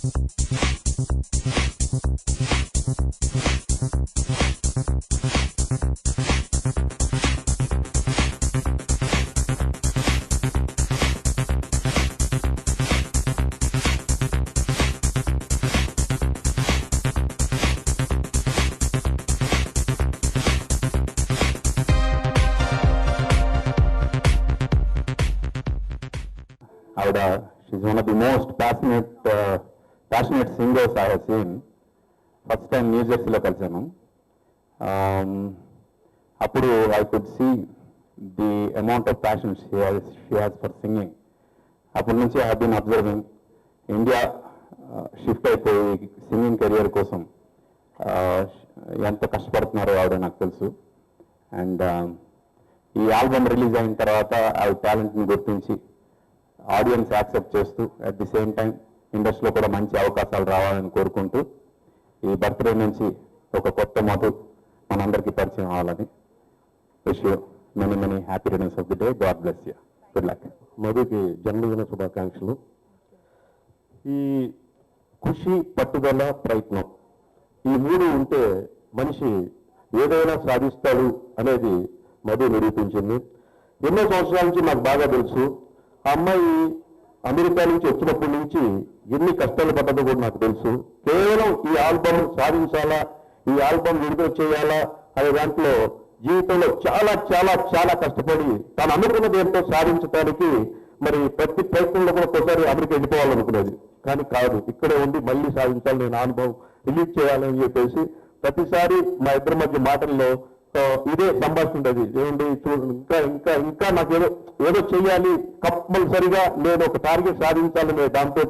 She's one of the most passionate singers I have seen. First time New Jersey lo kalsanu. Appudu I could see the amount of passion she has for singing. Appudu nunchi I have been observing India shift అయిపోయి singing career కోసం ఎంత కష్టపడుతున్నారో ఆవిడ నాకు తెలుసు. And ఈ album release అయిన తర్వాత ఆవిడ టాలెంట్ని గుర్తించి ఆడియన్స్ యాక్సెప్ట్ చేస్తూ అట్ ది సేమ్ టైం ఇండస్ట్రీలో కూడా మంచి అవకాశాలు రావాలని కోరుకుంటూ ఈ బర్త్డే నుంచి ఒక కొత్త మధు మనందరికీ పరిచయం అవ్వాలని wish you many many happy returns of the day. God bless you. Good luck. మధుకి జన్మదిన శుభాకాంక్షలు. ఈ కృషి, పట్టుదల, ప్రయత్నం ఈ మూడు ఉంటే మనిషి ఏదైనా సాధిస్తాడు అనేది మధు నిరూపించింది. ఎన్నో సంవత్సరాల నుంచి నాకు బాగా తెలుసు. ఆ అమ్మాయి అమెరికా నుంచి వచ్చినప్పటి నుంచి ఎన్ని కష్టాలు పడ్డదో కూడా నాకు తెలుసు. కేవలం ఈ ఆల్బమ్ సాధించాలా, ఈ ఆల్బమ్ విడుదల చేయాలా అనే దాంట్లో జీవితంలో చాలా చాలా చాలా కష్టపడి తాను అనుకున్నది ఏంటో సాధించడానికి మరి ప్రతి ప్రయత్నంలో కూడా ఒకసారి అమెరికా వెళ్ళిపోవాలనుకునేది. కానీ కాదు, ఇక్కడే ఉండి మళ్ళీ సాధించాలి, నేను అనుభవం రిలీజ్ చేయాలని చెప్పేసి ప్రతిసారి మా ఇద్దరి మధ్య మాటల్లో ఇదే సంభాషణ ఉండేది. ఏమండి చూడండి, ఇంకా ఇంకా ఇంకా నాకు ఏదో చెయ్యాలి, కంపల్సరిగా నేను ఒక టార్గెట్ సాధించాలనే దాంతో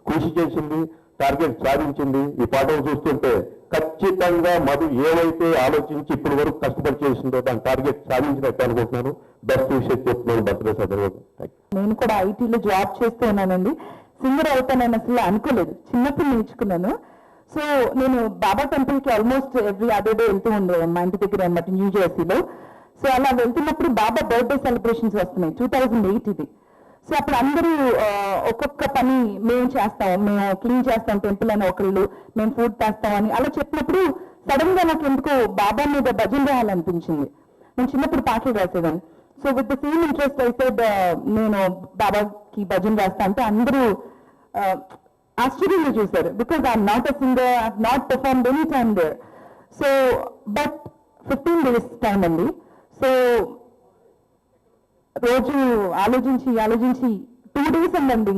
కృషి చేసింది, టార్గెట్ సాధించింది. ఈ పాటలు చూస్తుంటే ఖచ్చితంగా మధు ఏవైతే ఆలోచించి ఇప్పటి వరకు కష్టపడి చేసిందో దాని టార్గెట్ సాధించినట్టు అనుకుంటున్నాను. బెస్ట్ విషయం చెప్తున్నాను బర్త్డే సందర్భంగా. నేను కూడా ఐటీలో జాబ్ చేస్తూ ఉన్నానండి. సింగర్ అవుతానని అసలు అనుకోలేదు, చిన్నప్పుడు నేర్చుకున్నాను. సో నేను బాబా టెంపుల్కి ఆల్మోస్ట్ ఎవ్రీ అదర్ డే వెళ్తూ ఉండేది మా ఇంటి దగ్గర అన్నమాట, న్యూ జెర్సీలో. సో అలా వెళ్తున్నప్పుడు బాబా బర్త్డే సెలబ్రేషన్స్ వస్తున్నాయి, 2008 ఇది. సో అప్పుడు అందరూ ఒక్కొక్క పని మేము చేస్తాం, మేము క్లీన్ చేస్తాం టెంపుల్ అని ఒకళ్ళు, మేము ఫుడ్ తెస్తాం అని అలా చెప్పినప్పుడు సడన్ గా నాకు ఎందుకో బాబా మీద భజన రాయాలనిపించింది. నేను చిన్నప్పుడు పాటలు రాసేదాన్ని. So with the same interest అయితే నేను బాబాకి భజన రాస్తా అంటే అందరూ ఆశ్చర్యంగా చూశారు. Because I'm not a singer, I have not performed any time there. So but 15 days time అండి. సో రోజు ఆలోచించి 2 days అండి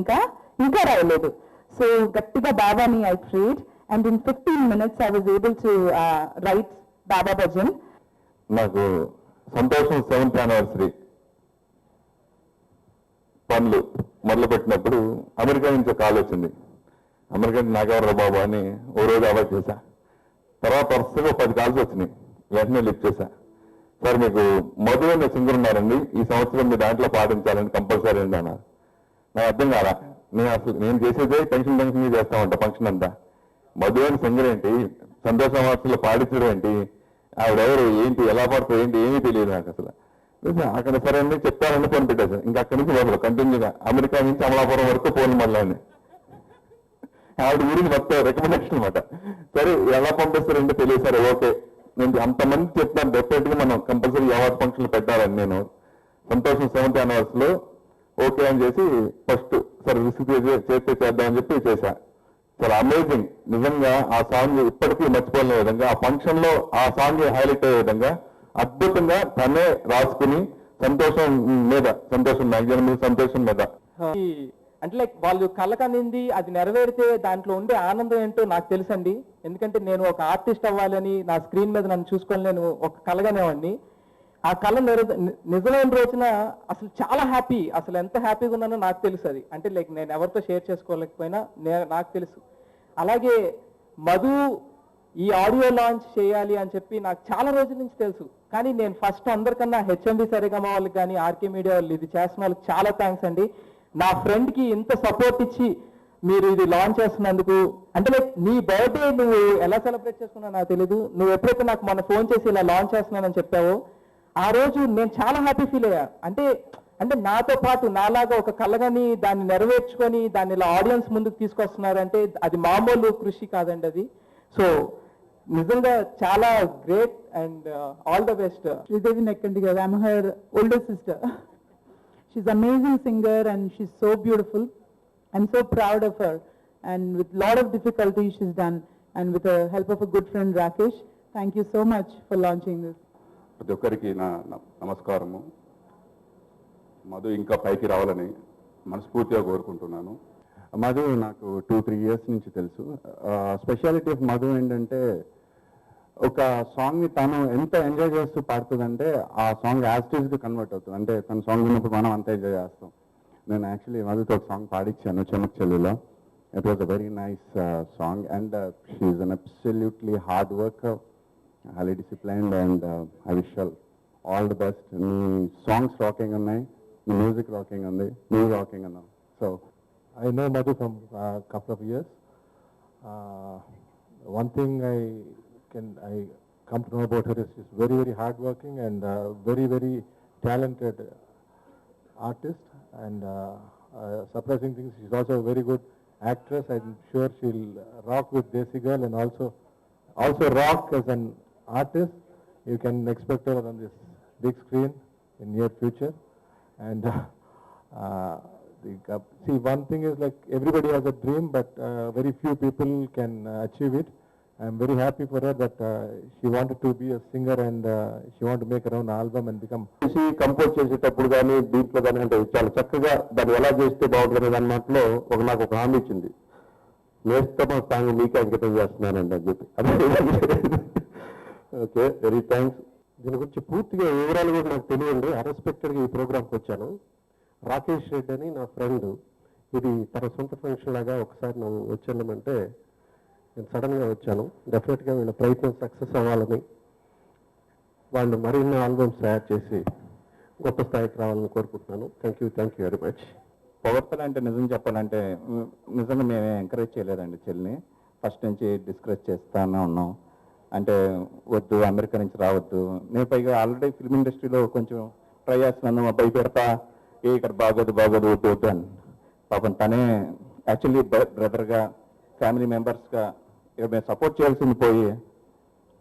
ఇంకా రాయలేదు. సో గట్టిగా బాబాని I prayed and in 15 minutes I was able to write Baba bhajan. నాకు సంతోషం 7th anniversary పనులు మొదలుపెట్టినప్పుడు అమెరికా నుంచి కాల్ వచ్చింది. అమెరికా నుంచి నాకెవరు బాబా అని ఓ రోజు అవాయిడ్ చేశా. తర్వాత వరుసగా 10 calls వచ్చినాయి. వెంటనే లిఫ్ట్ చేశా. సార్ మీకు మధు అనే సింగర్ ఉన్నారండి, ఈ సంవత్సరం మీ దాంట్లో పాటించాలని కంపల్సరీ అండి అన్నారు. నాకు అర్థం కాదా, నేను చేసేదే టెన్షన్ చేస్తా ఉంటా ఫంక్షన్ అంతా. మధు అని సింగర్ ఏంటి, సంతోష సంవత్సరంలో పాడించడం ఏంటి, ఆవిడెవరు ఏంటి, ఎలా పడుతుంది ఏంటి ఏమీ తెలియదు నాకు అసలు. అక్కడ సరే అండి చెప్తారని ఫోన్ పెట్టేశాను. ఇంకా అక్కడి నుంచి మొదలు కంటిన్యూగా అమెరికా నుంచి అమలాపురం వరకు ఫోన్ మళ్ళీ ఆవిడ గురించి మొత్తం రికమెండేషన్ అనమాట. సరే ఎలా పంపిస్తారంటే తెలియదు. సరే ఓకే, నేను అంతమంది చెప్తాను డెఫినెట్ గా మనం కంపల్సరీ అవార్డ్ ఫంక్షన్లు పెట్టాలని నేను సంతోషం 7th anniversary ఓకే అని చేసి ఫస్ట్ సరే రిస్క్ చేస్తే చేద్దామని చెప్పి చేశా. చాలా అమేజింగ్ నిజంగా. ఆ సాంగ్ ఇప్పటికీ మర్చిపోలేని విధంగా, ఆ ఫంక్షన్ లో ఆ సాంగ్ హైలైట్ అయ్యే విధంగా అద్భుతంగా తనే రాసుకుని సంతోషం మ్యాగజైన్ మీద సంతోషం మీద అంటే లైక్ వాళ్ళు కలకనింది అది నెరవేరితే దాంట్లో ఉండే ఆనందం ఏంటో నాకు తెలుసండి. ఎందుకంటే నేను ఒక ఆర్టిస్ట్ అవ్వాలని నా స్క్రీన్ మీద నన్ను చూసుకొని నేను ఒక కలగానేవాడిని. ఆ కళ నిజమైన రోజున అసలు చాలా హ్యాపీ, అసలు ఎంత హ్యాపీగా ఉన్నానో నాకు తెలుసు. అది అంటే లైక్ నేను ఎవరితో షేర్ చేసుకోలేకపోయినా నాకు తెలుసు. అలాగే మధు ఈ ఆడియో లాంచ్ చేయాలి అని చెప్పి నాకు చాలా రోజుల నుంచి తెలుసు. కానీ నేను ఫస్ట్ అందరికన్నా హెచ్ఎండి సరిగమ వాళ్ళకి కానీ ఆర్కే మీడియా వాళ్ళు ఇది చేస్తున్న వాళ్ళకి చాలా థ్యాంక్స్ అండి. నా ఫ్రెండ్కి ఇంత సపోర్ట్ ఇచ్చి మీరు ఇది లాంచ్ చేస్తున్నందుకు. అంటే లైక్ నీ బర్త్డే నువ్వు ఎలా సెలబ్రేట్ చేసుకున్నావు నాకు తెలీదు. నువ్వు ఎప్పుడైతే నాకు మొన్న ఫోన్ చేసి ఇలా లాంచ్ చేస్తున్నానని చెప్పావో ఆ రోజు నేను చాలా హ్యాపీ ఫీల్ అయ్యా. అంటే అంటే నాతో పాటు నాలాగా ఒక కళగని దాన్ని నెరవేర్చుకొని దాన్ని ఇలా ఆడియన్స్ ముందుకు తీసుకొస్తున్నారంటే అది మామూలు కృషి కాదండి అది. సో నిజంగా చాలా great and all the best. Sridevi Nekkandigar, I'm her older sister. She's amazing singer and she's so beautiful. I'm so proud of her. And with lot of difficulty she's done. And with the help of a good friend Rakesh, thank you so much for launching this. ప్రతి ఒక్కరికి నా నమస్కారము. మధు ఇంకా పైకి రావాలని మనస్ఫూర్తిగా కోరుకుంటున్నాను. మధు నాకు 2-3 years నుంచి తెలుసు. స్పెషాలిటీ ఆఫ్ మధు ఏంటంటే ఒక సాంగ్ని తను ఎంత ఎంజాయ్ చేస్తూ పాడుతుందంటే ఆ సాంగ్ యాస్టీస్గా కన్వర్ట్ అవుతుంది. అంటే తన సాంగ్ విన్నప్పుడు మనం అంత ఎంజాయ్ చేస్తాం. నేను యాక్చువల్లీ మధుతో ఒక సాంగ్ పాడించాను చెమక్ చెల్లిలో. It was a very nice song and she an absolutely hard worker, highly disciplined, and I wish her all the best. నీ సాంగ్స్ రాకింగ్ ఉన్నాయి, నీ మ్యూజిక్ రాకింగ్ ఉంది, నువ్వు రాకింగ్ ఉన్నావు. So I know Madhu from a couple of years. One thing I come to know about her is she's very, very hardworking and very, very talented artist. And surprising thing, she's also a very good actress. I'm sure she'll rock with Desi Girl and also rock as an artist. You can expect her on this big screen in near future. And see, one thing is like everybody has a dream, but very few people can achieve it. I'm very happy for her that she wanted to be a singer and she wanted to make her own album and become. Compose చేసేటప్పుడు కానీ దీంట్లో కానీ అంటే చాలా చక్కగా దాన్ని ఎలా చేస్తే బాగుంటుంది దాని మాటలో నాకు ఒక హామీ ఇచ్చింది. నేస్తమ సాంగ్ మీకే అంకితం చేస్తున్నానండి అని చెప్పి. Okay, very thanks. దీని గురించి పూర్తిగా వివరాలు కూడా నాకు తెలియండి. అన్ఎక్స్పెక్టెడ్గా ఈ ప్రోగ్రామ్కి వచ్చాను. రాకేష్ రెడ్డి అని నా ఫ్రెండ్, ఇది తన సొంత ఫంక్షన్ లాగా ఒకసారి నువ్వు వచ్చానంటే నేను సడన్గా వచ్చాను. డెఫినెట్గా వీళ్ళ ప్రయత్నం సక్సెస్ అవ్వాలని, వాళ్ళు మరిన్ని ఆల్బమ్స్ తయారు చేసి గొప్ప స్థాయికి రావాలని కోరుకుంటున్నాను. Thank you very much. పొగడ్తలు అంటే నిజం చెప్పాలంటే నిజంగా మేమే ఎంకరేజ్ చేయలేదండి చెల్లిని. ఫస్ట్ నుంచి డిస్కరేజ్ చేస్తానే ఉన్నాం. అంటే వద్దు, అమెరికా నుంచి రావద్దు. నేను పైగా ఆల్రెడీ ఫిల్మ్ ఇండస్ట్రీలో కొంచెం ట్రై చేస్తున్నాను, భయపెడతా ఇక్కడ బాగోదు వద్దు అని. పాపం తనే యాక్చువల్లీ బ్రదర్గా, ఫ్యామిలీ మెంబర్స్గా ఇక మేము సపోర్ట్ చేయాల్సింది పోయి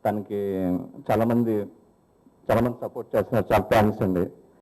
తనకి చాలా మంది సపోర్ట్ చేస్తున్నారు. చాలా థ్యాంక్స్ అండి.